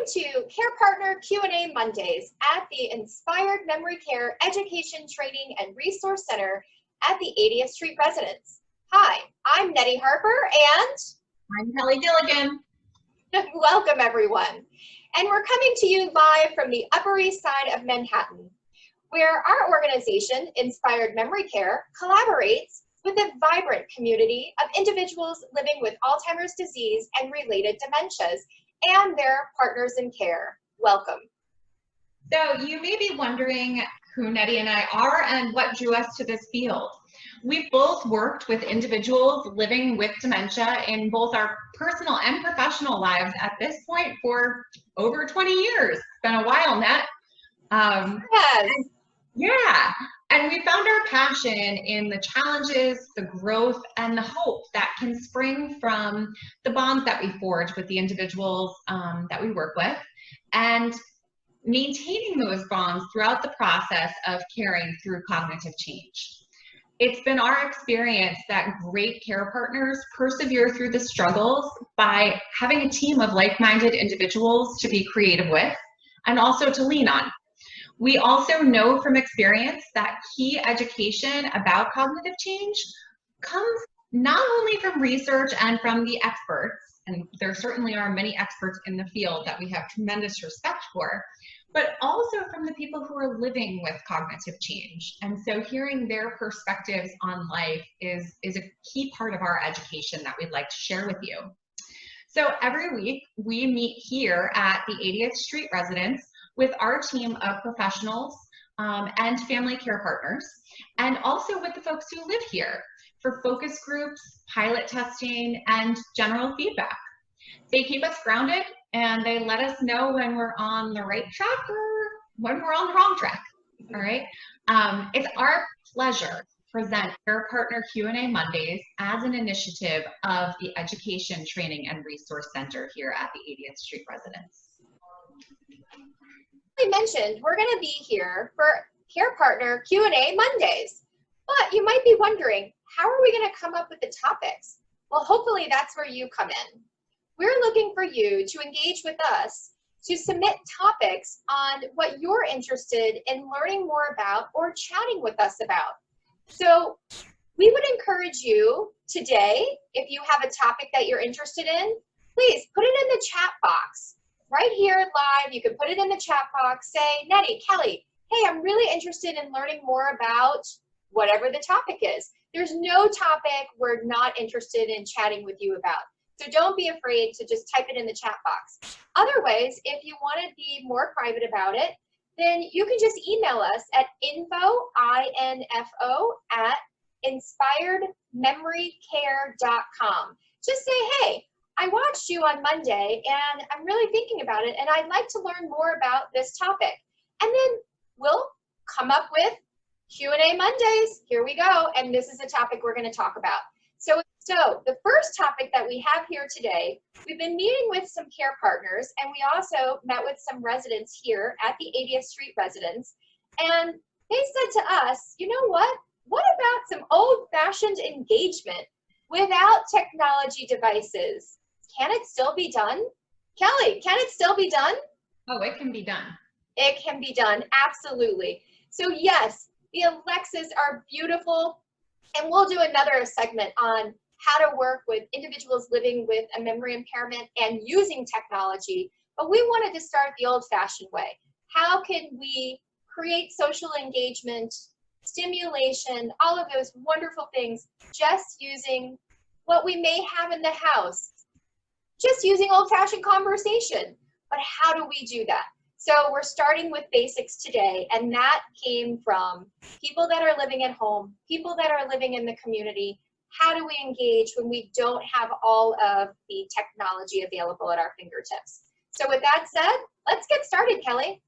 to Care Partner Q&A Mondays at the Inspired Memory Care Education, Training, and Resource Center at the 80th Street Residence. Hi, I'm Nettie Harper, and I'm Kelly Gilligan. Welcome, everyone. And we're coming to you live from the Upper East Side of Manhattan, where our organization, Inspired Memory Care, collaborates with a vibrant community of individuals living with Alzheimer's disease and related dementias and their partners in care. Welcome. So you may be wondering who Nettie and I are and what drew us to this field. We've both worked with individuals living with dementia in both our personal and professional lives at this point for over 20 years. It's been a while, Net. Yes. And we found our passion in the challenges, the growth, and the hope that can spring from the bonds that we forge with the individuals that we work with, and maintaining those bonds throughout the process of caring through cognitive change. It's been our experience that great care partners persevere through the struggles by having a team of like-minded individuals to be creative with and also to lean on. We also know from experience that key education about cognitive change comes not only from research and from the experts, and there certainly are many experts in the field that we have tremendous respect for, but also from the people who are living with cognitive change. And so hearing their perspectives on life is a key part of our education that we'd like to share with you. So every week we meet here at the 80th Street Residence with our team of professionals and family care partners, and also with the folks who live here for focus groups, pilot testing, and general feedback. They keep us grounded and they let us know when we're on the right track or when we're on the wrong track, all right? It's our pleasure to present Care Partner Q&A Mondays as an initiative of the Education, Training, and Resource Center here at the 80th Street Residence. I mentioned we're going to be here for Care Partner Q&A Mondays, but you might be wondering, how are we going to come up with the topics? Well, hopefully that's where you come in. We're looking for you to engage with us to submit topics on what you're interested in learning more about or chatting with us about. So we would encourage you today, if you have a topic that you're interested in, please put it in the chat box. Right here live, you can put it in the chat box, say, Nettie, Kelly, hey, I'm really interested in learning more about whatever the topic is. There's no topic we're not interested in chatting with you about. So don't be afraid to just type it in the chat box. Other ways, if you want to be more private about it, then you can just email us at inspiredmemorycare.com. Just say, hey, I watched you on Monday and I'm really thinking about it and I'd like to learn more about this topic. And then we'll come up with Q&A Mondays. Here we go. And this is a topic we're going to talk about. So the first topic that we have here today, we've been meeting with some care partners and we also met with some residents here at the 80th Street Residence. And they said to us, you know what? What about some old-fashioned engagement without technology devices? Can it still be done? Kelly, can it still be done? Oh, it can be done. It can be done, absolutely. So yes, the Alexas are beautiful, and we'll do another segment on how to work with individuals living with a memory impairment and using technology, but we wanted to start the old-fashioned way. How can we create social engagement, stimulation, all of those wonderful things, just using what we may have in the house, just using old-fashioned conversation. But how do we do that? So we're starting with basics today, and that came from people that are living at home, people that are living in the community. How do we engage when we don't have all of the technology available at our fingertips? So with that said, let's get started, Kelly.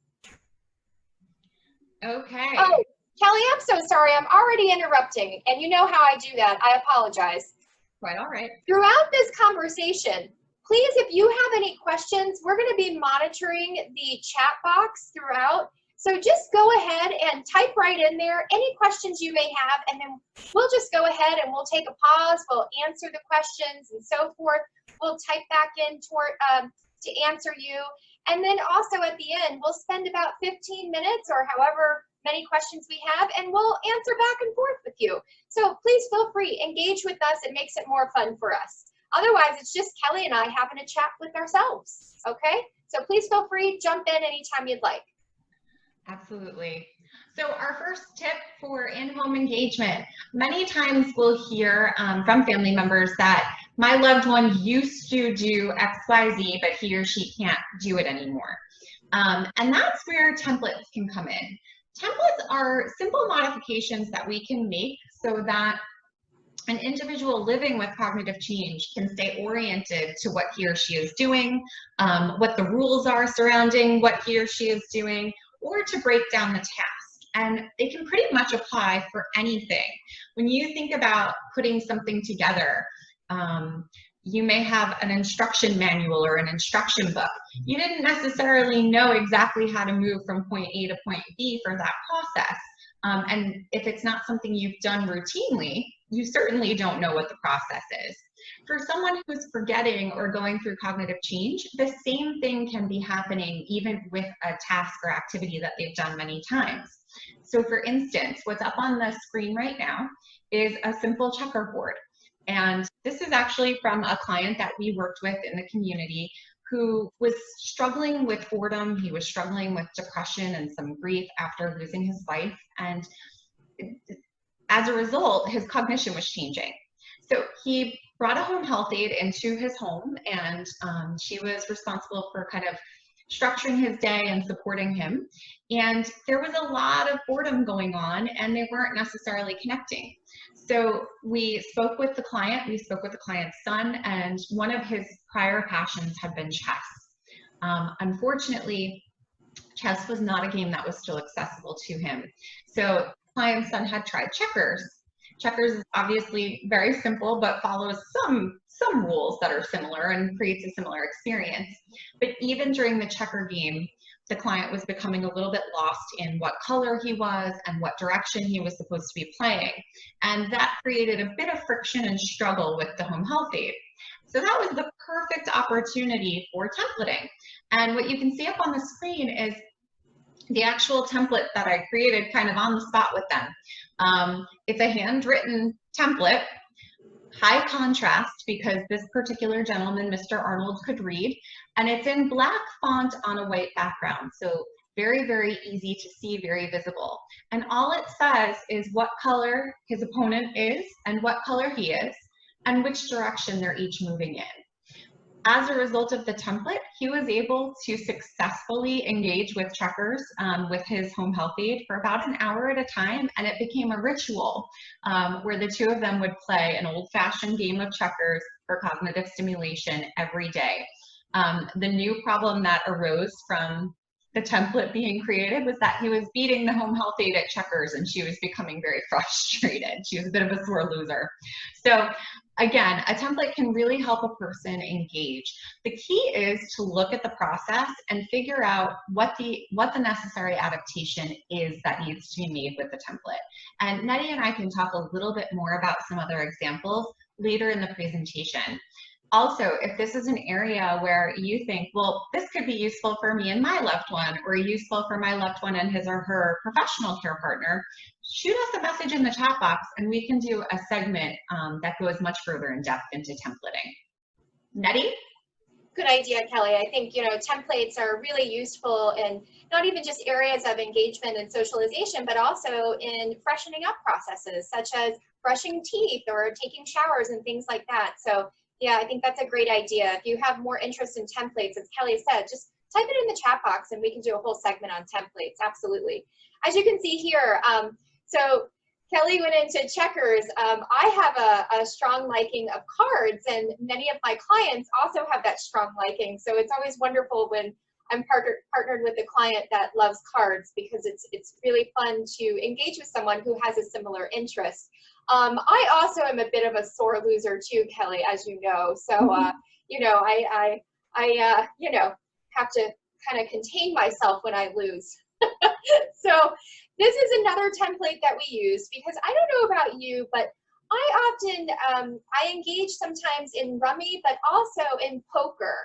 Okay. Oh, Kelly, I'm so sorry. I'm already interrupting, and you know how I do that. I apologize. Quite all right. Throughout this conversation, please, if you have any questions, we're going to be monitoring the chat box throughout. So just go ahead and type right in there any questions you may have, and then we'll just go ahead and we'll take a pause. We'll answer the questions and so forth. We'll type back in to answer you. And then also at the end, we'll spend about 15 minutes or however many questions we have, and we'll answer back and forth with you. So please feel free, engage with us. It makes it more fun for us. Otherwise, it's just Kelly and I having a chat with ourselves, okay? So please feel free, jump in anytime you'd like. Absolutely. So our first tip for in-home engagement, many times we'll hear from family members that my loved one used to do X, Y, Z, but he or she can't do it anymore. And that's where templates can come in. Templates are simple modifications that we can make so that an individual living with cognitive change can stay oriented to what he or she is doing, what the rules are surrounding what he or she is doing, or to break down the task. And they can pretty much apply for anything. When you think about putting something together, you may have an instruction manual or an instruction book. You didn't necessarily know exactly how to move from point A to point B for that process. And if it's not something you've done routinely, you certainly don't know what the process is. For someone who's forgetting or going through cognitive change, the same thing can be happening even with a task or activity that they've done many times. So for instance, what's up on the screen right now is a simple checkerboard. And this is actually from a client that we worked with in the community who was struggling with boredom. He was struggling with depression and some grief after losing his wife. And as a result, his cognition was changing. So he brought a home health aide into his home, and she was responsible for kind of structuring his day and supporting him. And there was a lot of boredom going on, and they weren't necessarily connecting. So we spoke with the client, we spoke with the client's son, and one of his prior passions had been chess. Unfortunately, chess was not a game that was still accessible to him. So client's son had tried checkers. Checkers is obviously very simple, but follows some rules that are similar and creates a similar experience. But even during the checker game, the client was becoming a little bit lost in what color he was and what direction he was supposed to be playing. And that created a bit of friction and struggle with the home health aide. So that was the perfect opportunity for templating. And what you can see up on the screen is the actual template that I created kind of on the spot with them. It's a handwritten template, high contrast because this particular gentleman, Mr. Arnold, could read, and it's in black font on a white background. So very, very easy to see, very visible. And all it says is what color his opponent is and what color he is and which direction they're each moving in. As a result of the template, he was able to successfully engage with checkers with his home health aide for about an hour at a time, and it became a ritual where the two of them would play an old-fashioned game of checkers for cognitive stimulation every day. The new problem that arose from the template being created was that he was beating the home health aide at checkers, and she was becoming very frustrated. She was a bit of a sore loser. So again, a template can really help a person engage. The key is to look at the process and figure out what the necessary adaptation is that needs to be made with the template. And Nettie and I can talk a little bit more about some other examples later in the presentation. Also, if this is an area where you think, well, this could be useful for me and my loved one, or useful for my loved one and his or her professional care partner, shoot us a message in the chat box and we can do a segment that goes much further in depth into templating. Nettie? Good idea, Kelly. I think, templates are really useful in not even just areas of engagement and socialization, but also in freshening up processes such as brushing teeth or taking showers and things like that. So yeah, I think that's a great idea. If you have more interest in templates, as Kelly said, just type it in the chat box and we can do a whole segment on templates. Absolutely. As you can see here, so Kelly went into checkers. I have a strong liking of cards, and many of my clients also have that strong liking. So it's always wonderful when I'm partnered with a client that loves cards, because it's really fun to engage with someone who has a similar interest. I also am a bit of a sore loser too, Kelly, as you know. So, I have to kind of contain myself when I lose. So this is another template that we use, because I don't know about you, but I often, I engage sometimes in rummy, but also in poker.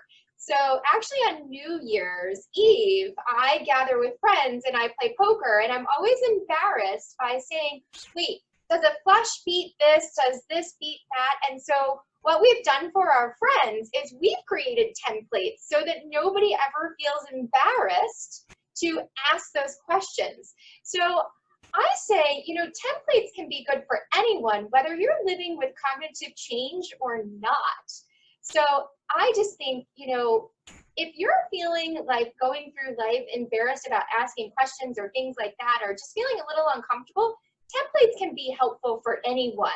So actually on New Year's Eve, I gather with friends and I play poker, and I'm always embarrassed by saying, wait, does a flush beat this? Does this beat that? And so what we've done for our friends is we've created templates so that nobody ever feels embarrassed to ask those questions. So I say, you know, templates can be good for anyone, whether you're living with cognitive change or not. So I just think, you know, if you're feeling like going through life embarrassed about asking questions or things like that, or just feeling a little uncomfortable, templates can be helpful for anyone.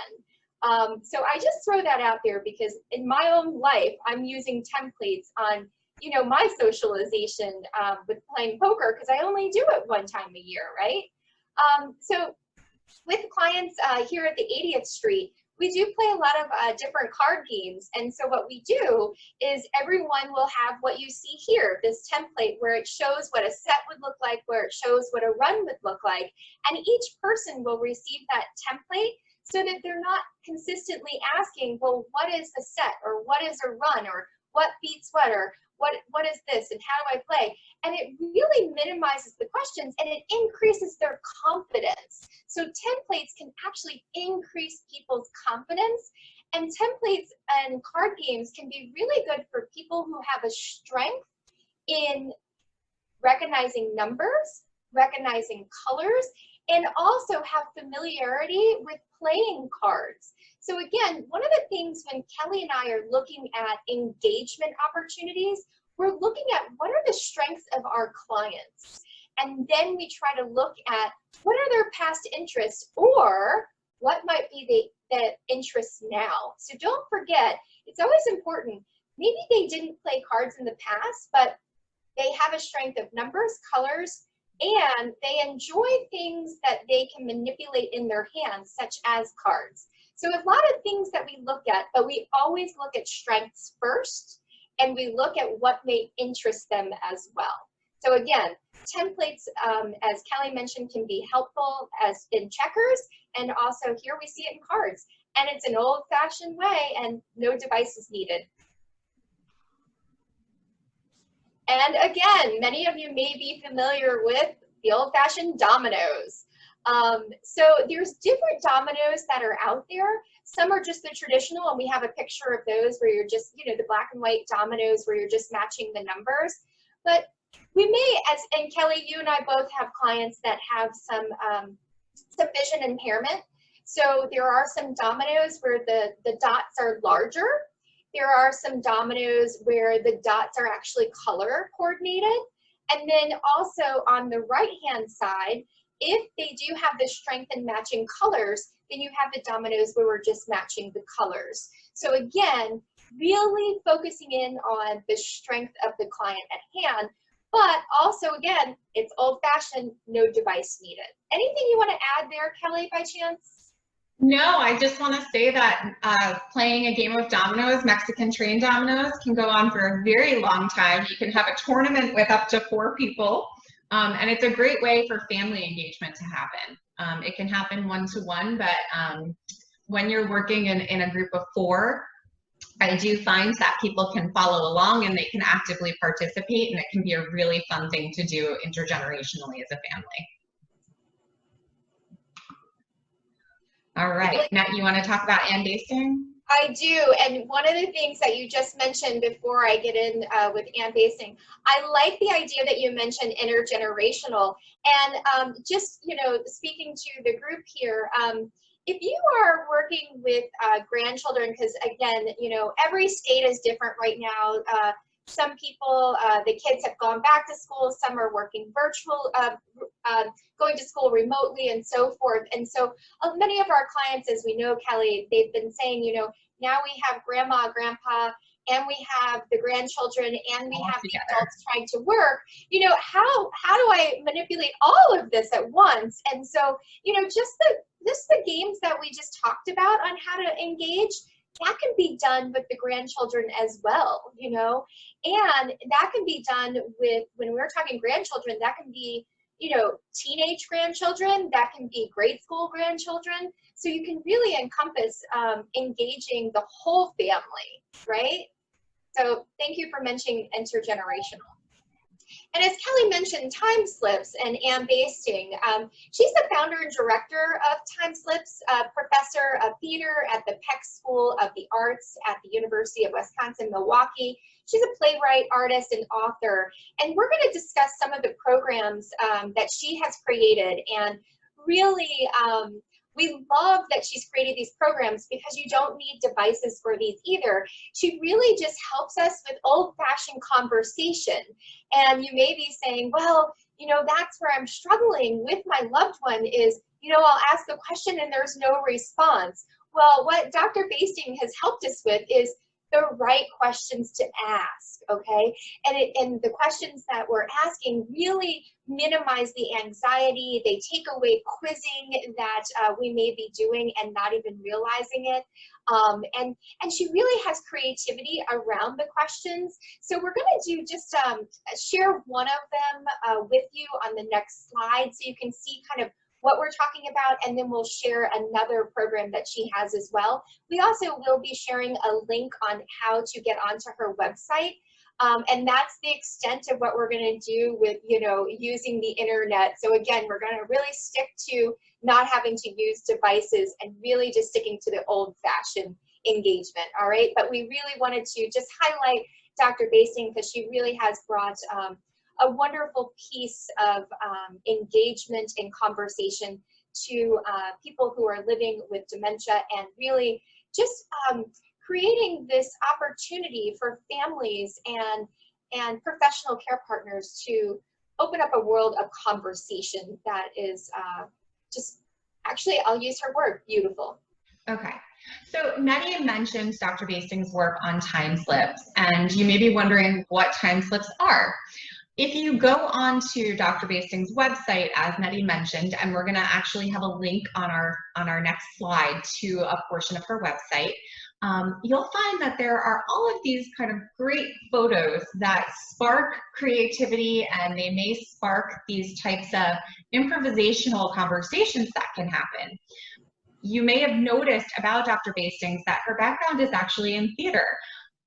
So I just throw that out there because in my own life, I'm using templates on, you know, my socialization with playing poker, because I only do it one time a year, right? So with clients here at the 80th Street, we do play a lot of different card games. And so what we do is everyone will have what you see here, this template where it shows what a set would look like, where it shows what a run would look like. And each person will receive that template so that they're not consistently asking, well, what is a set, or what is a run, or what beats what, or what is this, and how do I play? And it really minimizes the questions and it increases their confidence. So templates can actually increase people's confidence, and templates and card games can be really good for people who have a strength in recognizing numbers, recognizing colors, and also have familiarity with playing cards. So again, one of the things when Kelly and I are looking at engagement opportunities, we're looking at what are the strengths of our clients. And then we try to look at what are their past interests, or what might be the interests now. So don't forget, it's always important. Maybe they didn't play cards in the past, but they have a strength of numbers, colors, and they enjoy things that they can manipulate in their hands, such as cards. So a lot of things that we look at, but we always look at strengths first, and we look at what may interest them as well. So again, templates, as Kelly mentioned, can be helpful as in checkers, and also here we see it in cards. And it's an old-fashioned way, and no devices needed. And again, many of you may be familiar with the old-fashioned dominoes. So there's different dominoes that are out there. Some are just the traditional, and we have a picture of those where you're just, you know, the black and white dominoes where you're just matching the numbers. But we may, and Kelly, you and I both have clients that have some vision impairment. So there are some dominoes where the dots are larger. There are some dominoes where the dots are actually color coordinated. And then also on the right-hand side, if they do have the strength in matching colors, then you have the dominoes where we're just matching the colors. So again, really focusing in on the strength of the client at hand, but also again, it's old-fashioned, no device needed. Anything you want to add there, Kelly, by chance? No, I just want to say that playing a game of dominoes, Mexican train dominoes, can go on for a very long time. You can have a tournament with up to 4 people, and it's a great way for family engagement to happen. It can happen one-to-one, but when you're working in a group of 4, I do find that people can follow along and they can actively participate, and it can be a really fun thing to do intergenerationally as a family. All right, Matt, you want to talk about and basting? I do, and one of the things that you just mentioned before I get in with and basting, I like the idea that you mentioned intergenerational, and just, you know, speaking to the group here, if you are working with grandchildren, because again, you know, every state is different right now. Some people, the kids have gone back to school, some are working virtual, going to school remotely and so forth. And so many of our clients, as we know, Kelly, they've been saying, you know, now we have grandma, grandpa, and we have the grandchildren, and we have the adults trying to work. You know, how do I manipulate all of this at once? And so, you know, just the games that we just talked about on how to engage, that can be done with the grandchildren as well, you know, and that can be done with, when we're talking grandchildren, that can be, you know, teenage grandchildren, that can be grade school grandchildren. So you can really encompass engaging the whole family, right? So thank you for mentioning intergenerational. And as Kelly mentioned, Time Slips and Ann Basting, she's the founder and director of Time Slips, professor of theater at the Peck School of the Arts at the University of Wisconsin-Milwaukee. She's a playwright, artist, and author. And we're going to discuss some of the programs that she has created. And really, we love that she's created these programs because you don't need devices for these either. She really just helps us with old-fashioned conversation. And you may be saying, well, you know, that's where I'm struggling with my loved one is, you know, I'll ask a question and there's no response. Well, what Dr. Basting has helped us with is the right questions to ask, okay? And the questions that we're asking really minimize the anxiety. They take away quizzing that we may be doing and not even realizing it. And she really has creativity around the questions. So we're going to do just share one of them with you on the next slide so you can see kind of what we're talking about, and then we'll share another program that she has as well. We also will be sharing a link on how to get onto her website. And that's the extent of what we're going to do with, you know, using the internet. So again, we're going to really stick to not having to use devices and really just sticking to the old-fashioned engagement, all right? But we really wanted to just highlight Dr. Basting because she really has brought a wonderful piece of engagement and conversation to people who are living with dementia, and really just creating this opportunity for families and professional care partners to open up a world of conversation that is just, actually, I'll use her word, beautiful. Okay. So Nettie mentioned Dr. Basting's work on time slips, and you may be wondering what time slips are. If you go on to Dr. Basting's website, as Nettie mentioned, and we're going to actually have a link on our next slide to a portion of her website, you'll find that there are all of these kind of great photos that spark creativity, and they may spark these types of improvisational conversations that can happen. You may have noticed about Dr. Basting's that her background is actually in theater.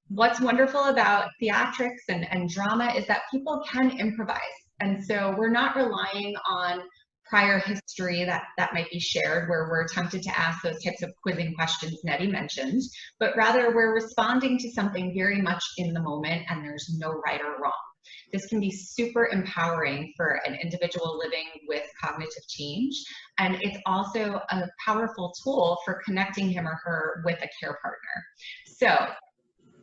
What's wonderful about theatrics and drama is that people can improvise. And so we're not relying on prior history that might be shared where we're tempted to ask those types of quizzing questions Nettie mentioned, but rather we're responding to something very much in the moment, and there's no right or wrong. This can be super empowering for an individual living with cognitive change, and it's also a powerful tool for connecting him or her with a care partner. So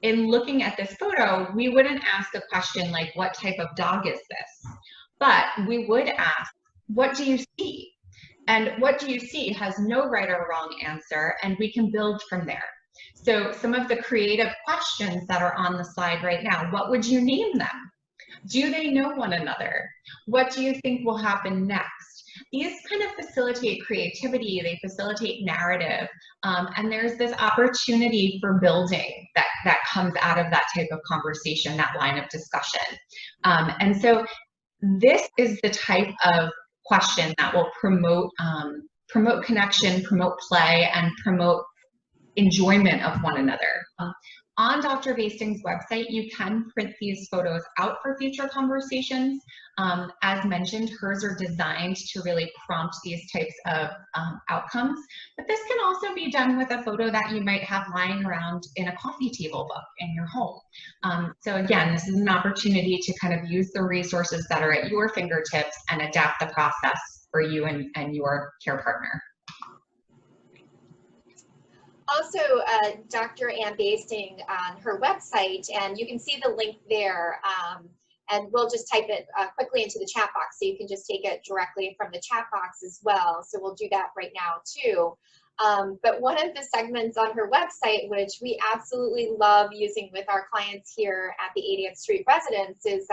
in looking at this photo, we wouldn't ask a question like, what type of dog is this? But we would ask, what do you see? And what do you see has no right or wrong answer, and we can build from there. So some of the creative questions that are on the slide right now, what would you name them? Do they know one another? What do you think will happen next? These kind of facilitate creativity, they facilitate narrative, and there's this opportunity for building that comes out of that type of conversation, that line of discussion. And so this is the type of question that will promote connection, promote play, and promote enjoyment of one another. On Dr. Basting's website, you can print these photos out for future conversations. As mentioned, hers are designed to really prompt these types of outcomes, but this can also be done with a photo that you might have lying around in a coffee table book in your home. So again, this is an opportunity to kind of use the resources that are at your fingertips and adapt the process for you and your care partner. Also, Dr. Ann Basting on her website, and you can see the link there, and we'll just type it quickly into the chat box, so you can just take it directly from the chat box as well. So we'll do that right now too. But one of the segments on her website, which we absolutely love using with our clients here at the 80th Street Residence, is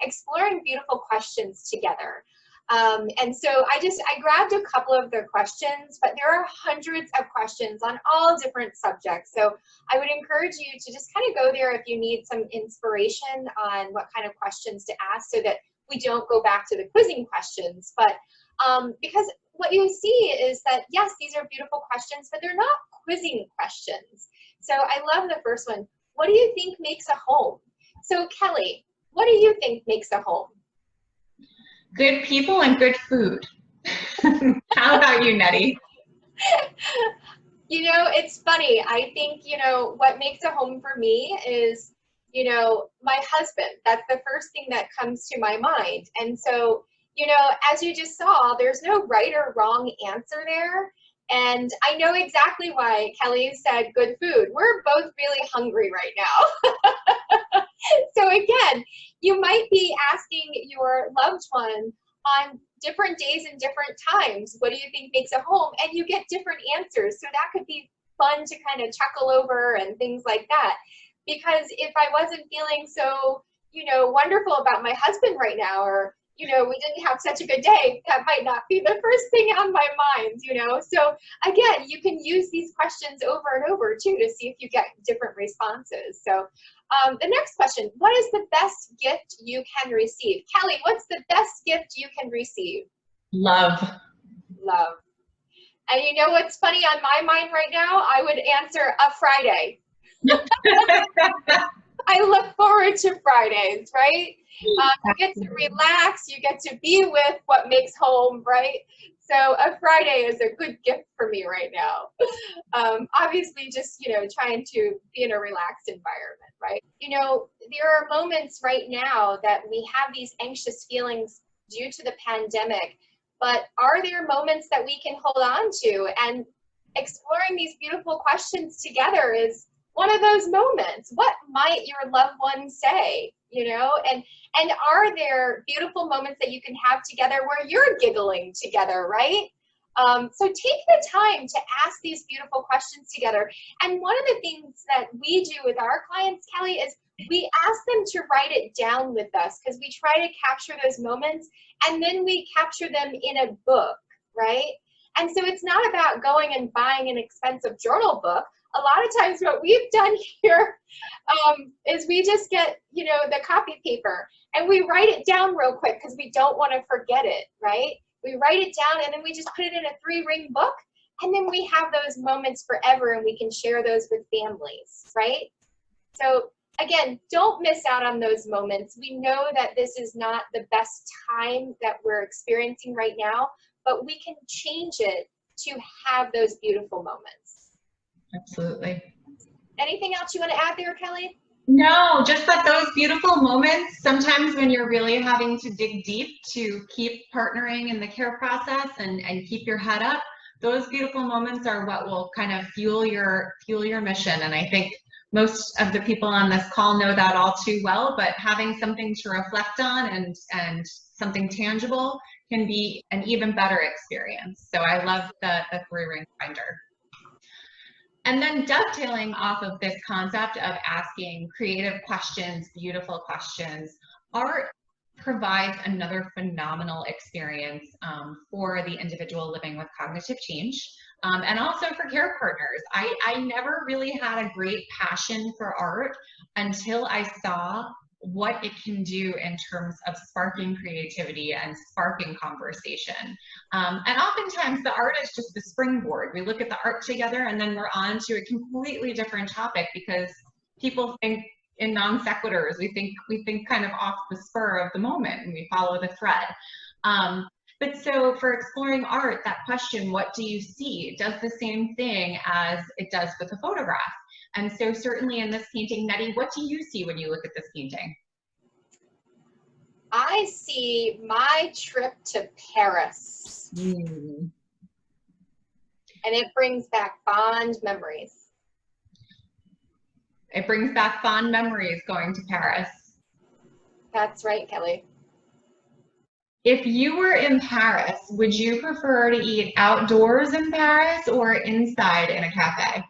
exploring beautiful questions together. And so I grabbed a couple of the questions, but there are hundreds of questions on all different subjects. So I would encourage you to just kind of go there if you need some inspiration on what kind of questions to ask, so that we don't go back to the quizzing questions. But because what you see is that, yes, these are beautiful questions, but they're not quizzing questions. So I love the first one. what do you think makes a home? So Kelly, what do you think makes a home? Good people and good food. How about you, Nettie? You know, it's funny. I think, you know, what makes a home for me is, you know, my husband. That's the first thing that comes to my mind. And so, you know, as you just saw, there's no right or wrong answer there. And I know exactly why Kelly said good food. We're both really hungry right now. So again, you might be asking your loved one on different days and different times, what do you think makes a home? And you get different answers. So that could be fun to kind of chuckle over and things like that. Because if I wasn't feeling so, you know, wonderful about my husband right now, or, you know, we didn't have such a good day, that might not be the first thing on my mind, you know? So again, you can use these questions over and over too to see if you get different responses. So the next question, what is the best gift you can receive? Kelly, what's the best gift you can receive? Love. Love. And you know what's funny on my mind right now? I would answer a Friday. I look forward to Fridays, right? You get to relax, you get to be with what makes home, right? So a Friday is a good gift for me right now. Obviously just, you know, trying to be in a relaxed environment, right? You know, there are moments right now that we have these anxious feelings due to the pandemic, but are there moments that we can hold on to? And exploring these beautiful questions together is one of those moments. What might your loved one say, you know? And are there beautiful moments that you can have together where you're giggling together, right? So take the time to ask these beautiful questions together. And one of the things that we do with our clients, Kelly, is we ask them to write it down with us, because we try to capture those moments and then we capture them in a book, right? And so it's not about going and buying an expensive journal book. A lot of times what we've done here is we just get, you know, the copy paper and we write it down real quick because we don't want to forget it, right? We write it down and then we just put it in a 3-ring book, and then we have those moments forever and we can share those with families, right? So again, don't miss out on those moments. We know that this is not the best time that we're experiencing right now, but we can change it to have those beautiful moments. Absolutely. Anything else you want to add there, Kelly? No, just that those beautiful moments, sometimes when you're really having to dig deep to keep partnering in the care process and keep your head up, those beautiful moments are what will kind of fuel your mission. And I think most of the people on this call know that all too well, but having something to reflect on and something tangible can be an even better experience. So I love the 3-ring binder. And then dovetailing off of this concept of asking creative questions, beautiful questions, art provides another phenomenal experience for the individual living with cognitive change, and also for care partners. I never really had a great passion for art until I saw what it can do in terms of sparking creativity and sparking conversation. And oftentimes the art is just the springboard. We look at the art together and then we're on to a completely different topic because people think in non sequiturs. We think kind of off the spur of the moment and we follow the thread. But so for exploring art, that question, what do you see, does the same thing as it does with a photograph. And so certainly in this painting, Nettie, what do you see when you look at this painting? I see my trip to Paris. Mm. And it brings back fond memories. It brings back fond memories going to Paris. That's right, Kelly. If you were in Paris, would you prefer to eat outdoors in Paris or inside in a cafe?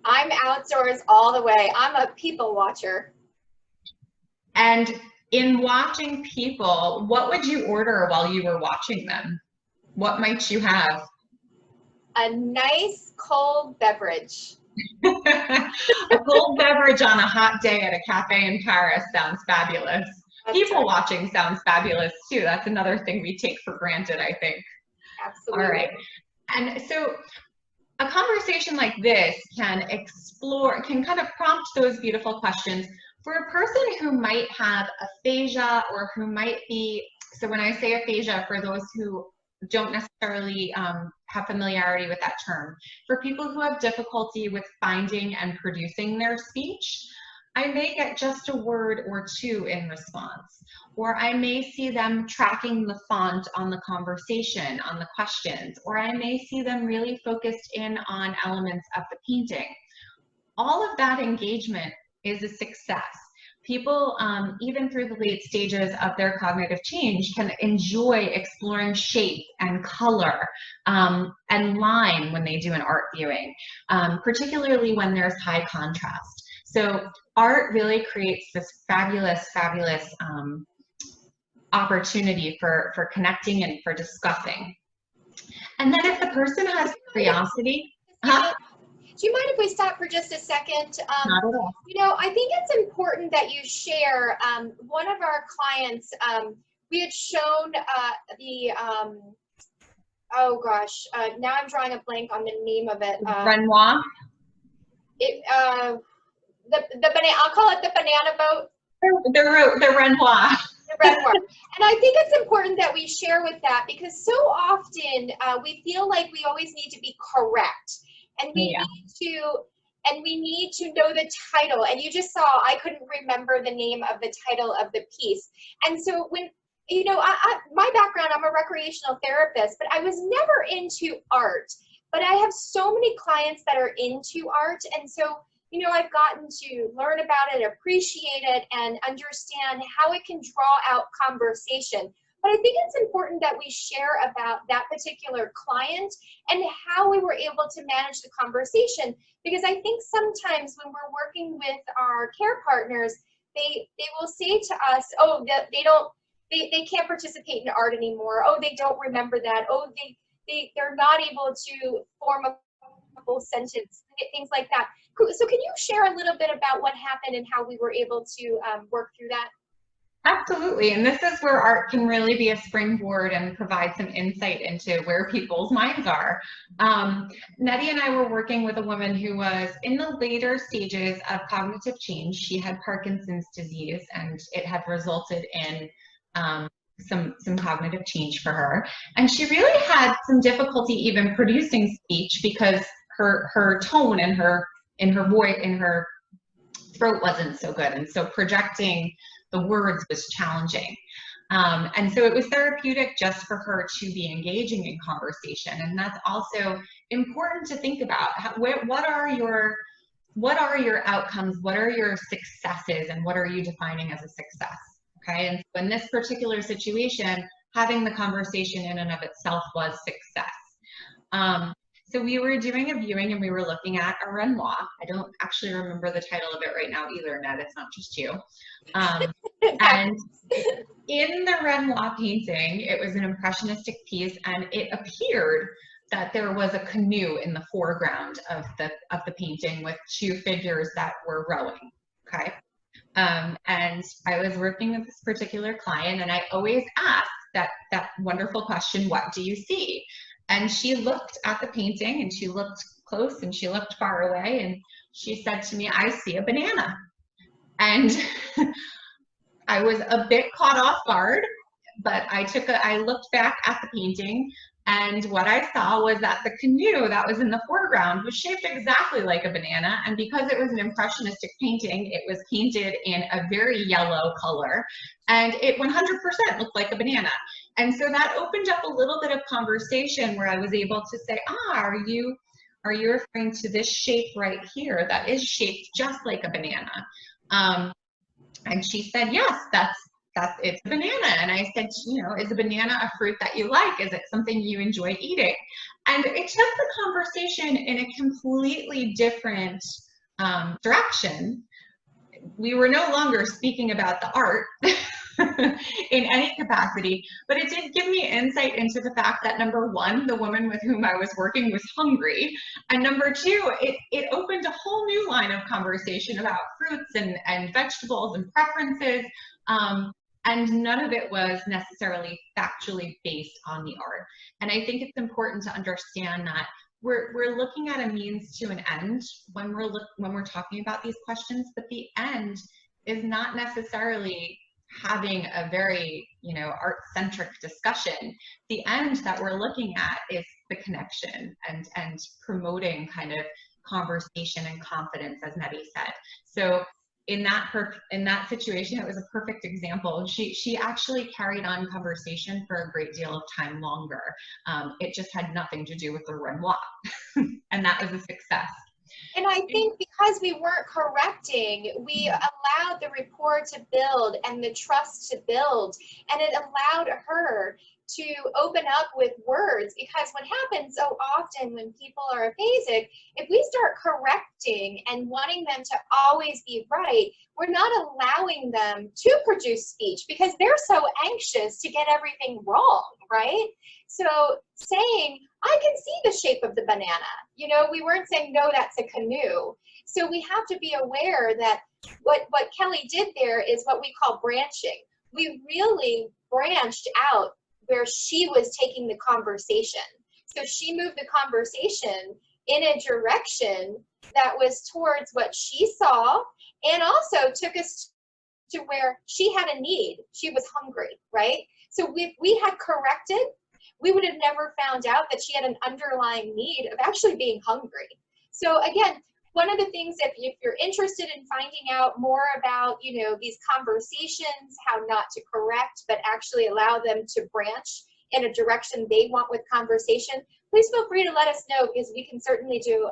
I'm outdoors all the way. I'm a people watcher. And in watching people, what would you order while you were watching them? What might you have? A nice cold beverage. A cold beverage on a hot day at a cafe in Paris sounds fabulous. That's People right. watching sounds fabulous too. That's another thing we take for granted, I think. Absolutely. All right. And so a conversation like this can kind of prompt those beautiful questions for a person who might have aphasia or who might be, so when I say aphasia, for those who don't necessarily have familiarity with that term, for people who have difficulty with finding and producing their speech, I may get just a word or two in response, or I may see them tracking the font on the conversation, on the questions, or I may see them really focused in on elements of the painting. All of that engagement is a success. People, even through the late stages of their cognitive change, can enjoy exploring shape and color and line when they do an art viewing, particularly when there's high contrast. So art really creates this fabulous, fabulous opportunity for connecting and for discussing. And then if the person has curiosity, do you mind if we stop for just a second? Not at all. You know, I think it's important that you share. One of our clients, we had shown oh gosh, now I'm drawing a blank on the name of it. Renoir? The banana, I'll call it the banana boat. The Renoir. The Renoir. And I think it's important that we share with that, because so often we feel like we always need to be correct. And we need to know the title. And you just saw, I couldn't remember the name of the title of the piece. And so when, you know, my background, I'm a recreational therapist, but I was never into art. But I have so many clients that are into art. And so, you know, I've gotten to learn about it, appreciate it, and understand how it can draw out conversation. But I think it's important that we share about that particular client and how we were able to manage the conversation. Because I think sometimes when we're working with our care partners, they will say to us, oh, they can't participate in art anymore. Oh, they don't remember that. Oh, they're not able to form a full sentence, things like that. So can you share a little bit about what happened and how we were able to work through that? Absolutely, and this is where art can really be a springboard and provide some insight into where people's minds are. Nettie and I were working with a woman who was in the later stages of cognitive change. She had Parkinson's disease, and it had resulted in some cognitive change for her. And she really had some difficulty even producing speech because her tone and her voice, in her throat wasn't so good, and so projecting the words was challenging. And so it was therapeutic just for her to be engaging in conversation. And that's also important to think about. What are your outcomes? What are your successes? And what are you defining as a success? Okay. And so in this particular situation, having the conversation in and of itself was success. So we were doing a viewing and we were looking at a Renoir. I don't actually remember the title of it right now either, Ned. It's not just you. And in the Renoir painting, it was an impressionistic piece, and it appeared that there was a canoe in the foreground of the painting with two figures that were rowing. Okay. And I was working with this particular client, and I always ask that wonderful question, what do you see? And she looked at the painting, and she looked close, and she looked far away, and she said to me, I see a banana. And I was a bit caught off guard, but I looked back at the painting, and what I saw was that the canoe that was in the foreground was shaped exactly like a banana. And because it was an impressionistic painting, it was painted in a very yellow color, and it 100% looked like a banana. And so that opened up a little bit of conversation where I was able to say, are you referring to this shape right here that is shaped just like a banana? And she said, yes, it's a banana. And I said, you know, is a banana a fruit that you like? Is it something you enjoy eating? And it took the conversation in a completely different direction. We were no longer speaking about the art in any capacity, but it did give me insight into the fact that, number one, the woman with whom I was working was hungry, and number two, it opened a whole new line of conversation about fruits and vegetables and preferences, and none of it was necessarily factually based on the art. And I think it's important to understand that we're looking at a means to an end when we're talking about these questions, but the end is not necessarily having a very, art-centric discussion. The end that we're looking at is the connection and promoting kind of conversation and confidence, as Nettie said. So in that situation, it was a perfect example. She actually carried on conversation for a great deal of time longer. It just had nothing to do with the Renoir, and that was a success. And I think because we weren't correcting, we allowed the rapport to build and the trust to build, and it allowed her to open up with words. Because what happens so often when people are aphasic, if we start correcting and wanting them to always be right, we're not allowing them to produce speech because they're so anxious to get everything wrong, right? So saying, I can see the shape of the banana. We weren't saying, no, that's a canoe. So we have to be aware that what Kelly did there is what we call branching. We really branched out where she was taking the conversation. So she moved the conversation in a direction that was towards what she saw, and also took us to where she had a need. She was hungry, right? So if we had corrected, we would have never found out that she had an underlying need of actually being hungry. So again, one of the things, if you're interested in finding out more about, these conversations, how not to correct, but actually allow them to branch in a direction they want with conversation, please feel free to let us know, because we can certainly do,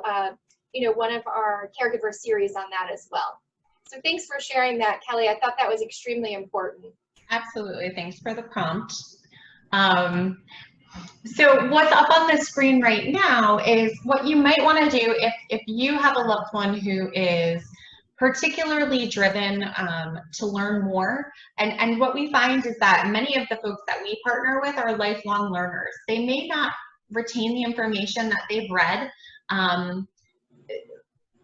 one of our caregiver series on that as well. So thanks for sharing that, Kelly. I thought that was extremely important. Absolutely. Thanks for the prompt. So what's up on the screen right now is what you might want to do if you have a loved one who is particularly driven to learn more. And what we find is that many of the folks that we partner with are lifelong learners. They may not retain the information that they've read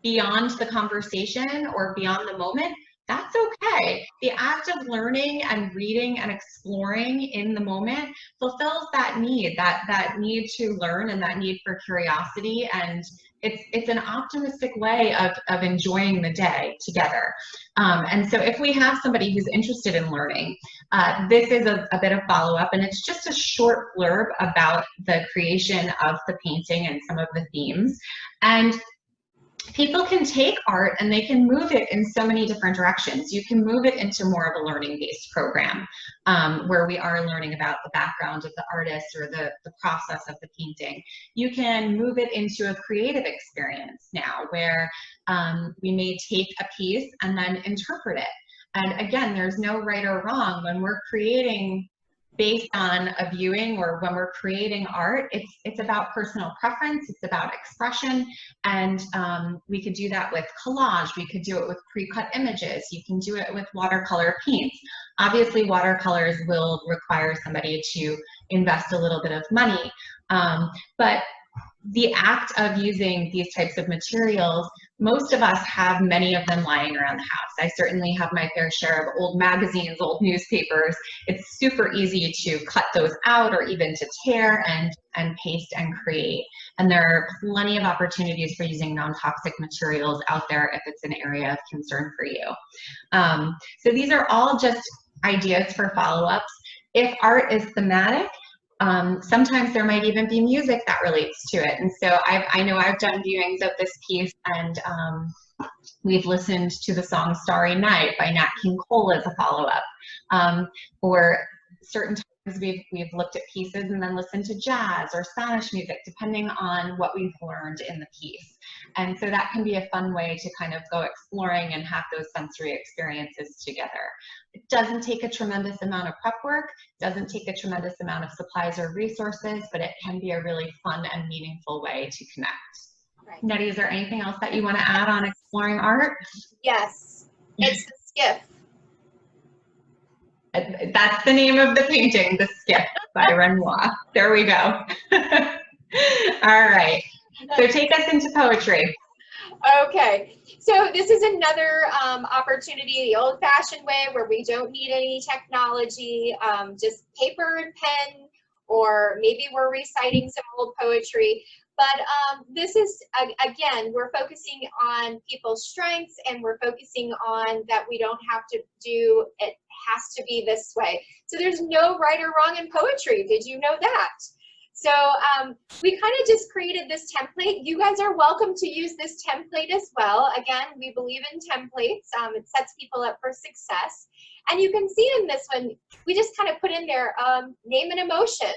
beyond the conversation or beyond the moment. That's okay. The act of learning and reading and exploring in the moment fulfills that need, that need to learn and that need for curiosity. And it's an optimistic way of enjoying the day together. And so if we have somebody who's interested in learning, this is a bit of follow-up, and it's just a short blurb about the creation of the painting and some of the themes. And people can take art and they can move it in so many different directions. You can move it into more of a learning-based program where we are learning about the background of the artist or the process of the painting. You can move it into a creative experience now where we may take a piece and then interpret it. And again, there's no right or wrong when we're creating based on a viewing, or when we're creating art. It's about personal preference, it's about expression, and we could do that with collage, we could do it with pre-cut images, you can do it with watercolor paints. Obviously watercolors will require somebody to invest a little bit of money, but the act of using these types of materials, most of us have many of them lying around the house. I certainly have my fair share of old magazines, old newspapers. It's super easy to cut those out or even to tear and paste and create. And there are plenty of opportunities for using non-toxic materials out there if it's an area of concern for you. So these are all just ideas for follow-ups. If art is thematic, sometimes there might even be music that relates to it. And so I know I've done viewings of this piece, and we've listened to the song Starry Night by Nat King Cole as a follow-up. Or certain times we've looked at pieces and then listened to jazz or Spanish music, depending on what we've learned in the piece. And so that can be a fun way to kind of go exploring and have those sensory experiences together. It doesn't take a tremendous amount of prep work, doesn't take a tremendous amount of supplies or resources, but it can be a really fun and meaningful way to connect. Right. Nettie, is there anything else that you want to add on exploring art? Yes, it's the skiff. That's the name of the painting, The Skiff by Renoir. There we go. All right. So take us into poetry. Okay, so this is another opportunity, the old-fashioned way, where we don't need any technology, just paper and pen, or maybe we're reciting some old poetry. But this is, again, we're focusing on people's strengths, and we're focusing on that we don't have to do, it has to be this way. So there's no right or wrong in poetry. Did you know that? So we kind of just created this template. You guys are welcome to use this template as well. Again, we believe in templates. It sets people up for success. And you can see in this one, we just kind of put in there, name an emotion,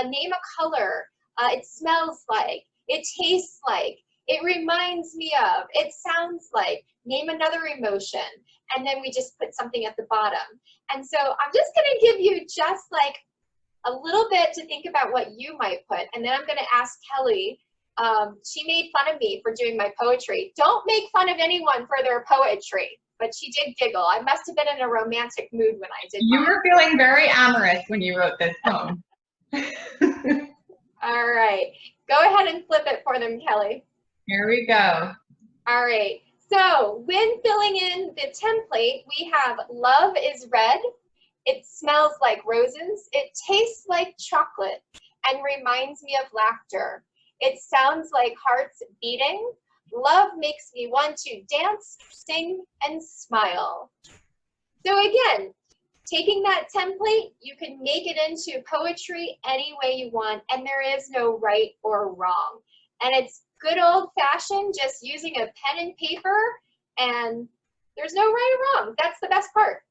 name a color, it smells like, it tastes like, it reminds me of, it sounds like, name another emotion. And then we just put something at the bottom. And so I'm just gonna give you just like a little bit to think about what you might put. And then I'm gonna ask Kelly, she made fun of me for doing my poetry. Don't make fun of anyone for their poetry, but she did giggle. I must have been in a romantic mood when I did You mine. were feeling very amorous when you wrote this poem. All right, go ahead and flip it for them, Kelly. Here we go. All right, so when filling in the template, we have love is red, it smells like roses, it tastes like chocolate, and reminds me of laughter. It sounds like hearts beating. Love makes me want to dance, sing, and smile. So again, taking that template, you can make it into poetry any way you want, and there is no right or wrong. And it's good old fashioned, just using a pen and paper, and there's no right or wrong. That's the best part,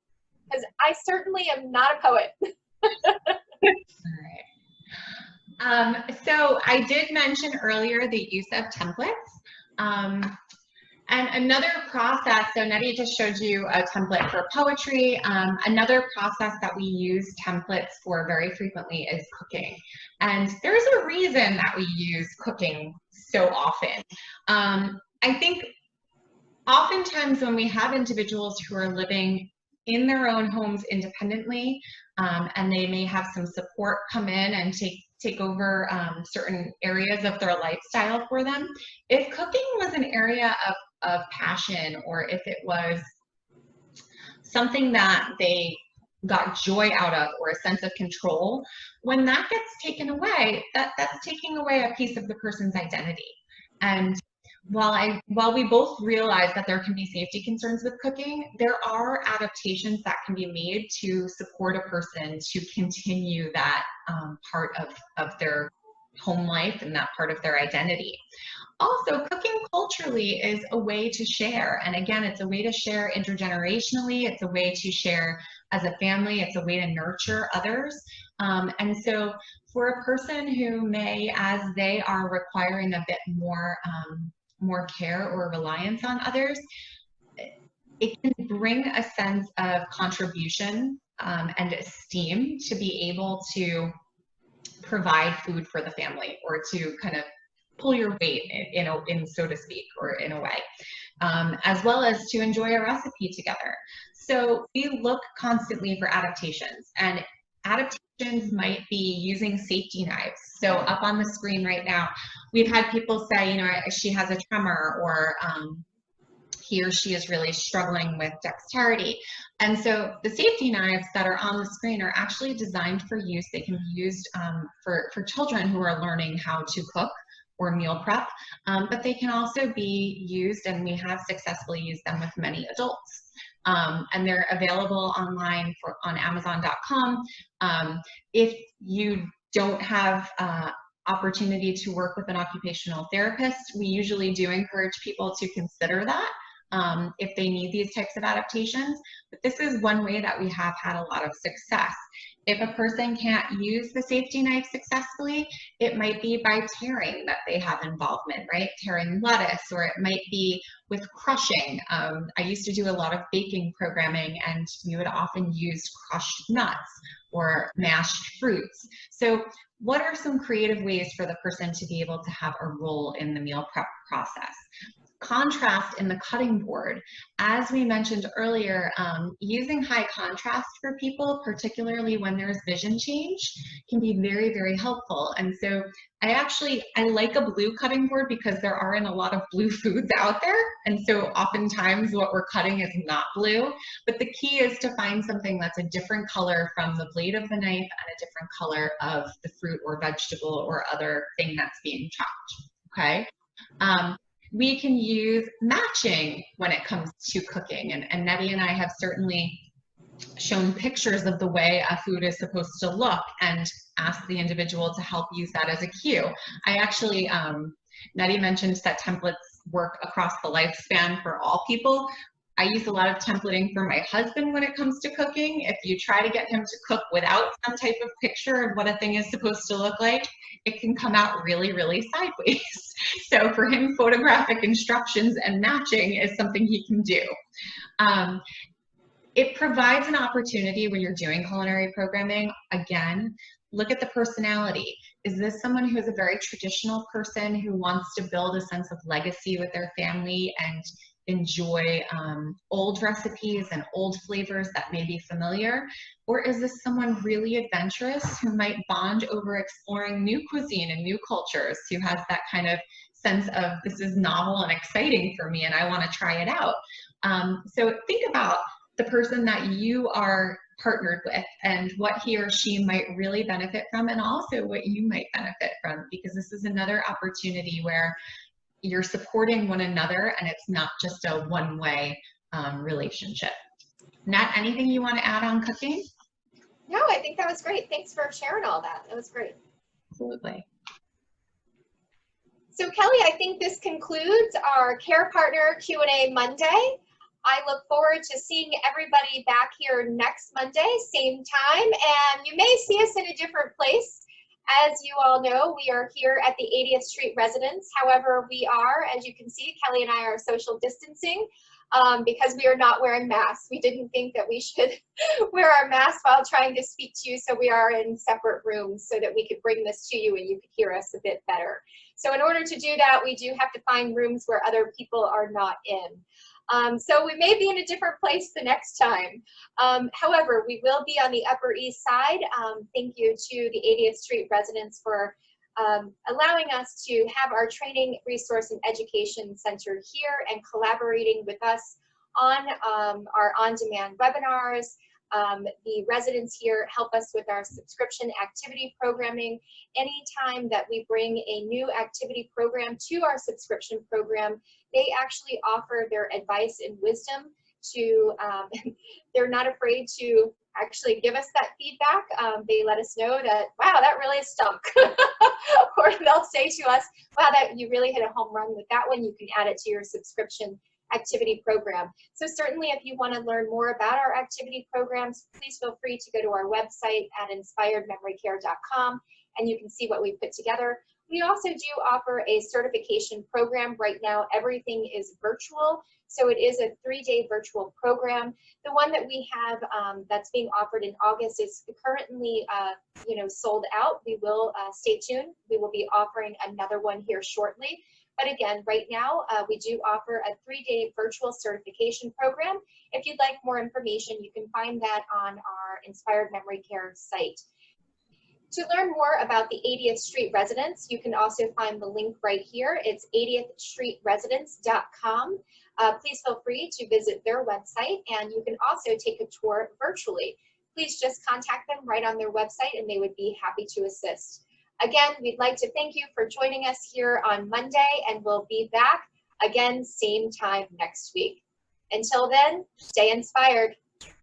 because I certainly am not a poet. All right. So I did mention earlier the use of templates. And another process, so Nettie just showed you a template for poetry. Another process that we use templates for very frequently is cooking. And there's a reason that we use cooking so often. I think oftentimes when we have individuals who are living in their own homes independently, and they may have some support come in and take over certain areas of their lifestyle for them. If cooking was an area of passion, or if it was something that they got joy out of, or a sense of control, when that gets taken away, that's taking away a piece of the person's identity. And while we both realize that there can be safety concerns with cooking, there are adaptations that can be made to support a person to continue that part of their home life and that part of their identity. Also, cooking culturally is a way to share. And again, it's a way to share intergenerationally. It's a way to share as a family. It's a way to nurture others. And so for a person who may, as they are requiring a bit more care or reliance on others, it can bring a sense of contribution and esteem to be able to provide food for the family, or to kind of pull your weight in so to speak, or in a way, as well as to enjoy a recipe together. So we look constantly for adaptations, and adaptations might be using safety knives. So up on the screen right now, we've had people say, you know, she has a tremor, or he or she is really struggling with dexterity. And so the safety knives that are on the screen are actually designed for use. They can be used for children who are learning how to cook or meal prep, but they can also be used, and we have successfully used them with many adults. And they're available online on Amazon.com. If you don't have opportunity to work with an occupational therapist, we usually do encourage people to consider that if they need these types of adaptations. But this is one way that we have had a lot of success. If a person can't use the safety knife successfully, it might be by tearing that they have involvement, right? Tearing lettuce, or it might be with crushing. I used to do a lot of baking programming, and we would often use crushed nuts or mashed fruits. So what are some creative ways for the person to be able to have a role in the meal prep process? Contrast in the cutting board. As we mentioned earlier, using high contrast for people, particularly when there's vision change, can be very, very helpful. And so I like a blue cutting board because there aren't a lot of blue foods out there. And so oftentimes what we're cutting is not blue, but the key is to find something that's a different color from the blade of the knife and different color of the fruit or vegetable or other thing that's being chopped, okay? We can use matching when it comes to cooking, and Nettie and I have certainly shown pictures of the way a food is supposed to look and ask the individual to help use that as a cue. I actually, Nettie mentioned that templates work across the lifespan for all people. I use a lot of templating for my husband when it comes to cooking. If you try to get him to cook without some type of picture of what a thing is supposed to look like, it can come out really, really sideways. So for him, photographic instructions and matching is something he can do. It provides an opportunity when you're doing culinary programming. Again, look at the personality. Is this someone who is a very traditional person who wants to build a sense of legacy with their family and enjoy old recipes and old flavors that may be familiar? Or is this someone really adventurous who might bond over exploring new cuisine and new cultures, who has that kind of sense of, this is novel and exciting for me and I want to try it out? So think about the person that you are partnered with and what he or she might really benefit from, and also what you might benefit from, because this is another opportunity where you're supporting one another and it's not just a one-way relationship. Nat, anything you want to add on cooking? No, I think that was great. Thanks for sharing all that. That was great. Absolutely. So Kelly, I think this concludes our Care Partner Q&A Monday. I look forward to seeing everybody back here next Monday, same time, and you may see us in a different place. As you all know, we are here at the 80th Street Residence. However, we are, as you can see, Kelly and I are social distancing because we are not wearing masks. We didn't think that we should wear our masks while trying to speak to you, so we are in separate rooms so that we could bring this to you and you could hear us a bit better. So in order to do that, we do have to find rooms where other people are not in. So we may be in a different place the next time. However, we will be on the Upper East Side. Thank you to the 80th Street residents for allowing us to have our training, resource, and education center here and collaborating with us on our on-demand webinars. The residents here help us with our subscription activity programming. Anytime that we bring a new activity program to our subscription program, they actually offer their advice and wisdom to, they're not afraid to actually give us that feedback. They let us know that, wow, that really stunk. Or they'll say to us, wow, that you really hit a home run with that one. You can add it to your subscription activity program. So certainly if you want to learn more about our activity programs, please feel free to go to our website at inspiredmemorycare.com and you can see what we've put together. We also do offer a certification program. Right now, everything is virtual. So it is a 3-day virtual program. The one that we have that's being offered in August is currently sold out. We will stay tuned. We will be offering another one here shortly. But again, right now, we do offer a 3-day virtual certification program. If you'd like more information, you can find that on our Inspired Memory Care site. To learn more about the 80th Street Residence, you can also find the link right here. It's 80thstreetresidence.com. Please feel free to visit their website, and you can also take a tour virtually. Please just contact them right on their website, and they would be happy to assist. Again, we'd like to thank you for joining us here on Monday, and we'll be back again same time next week. Until then, stay inspired.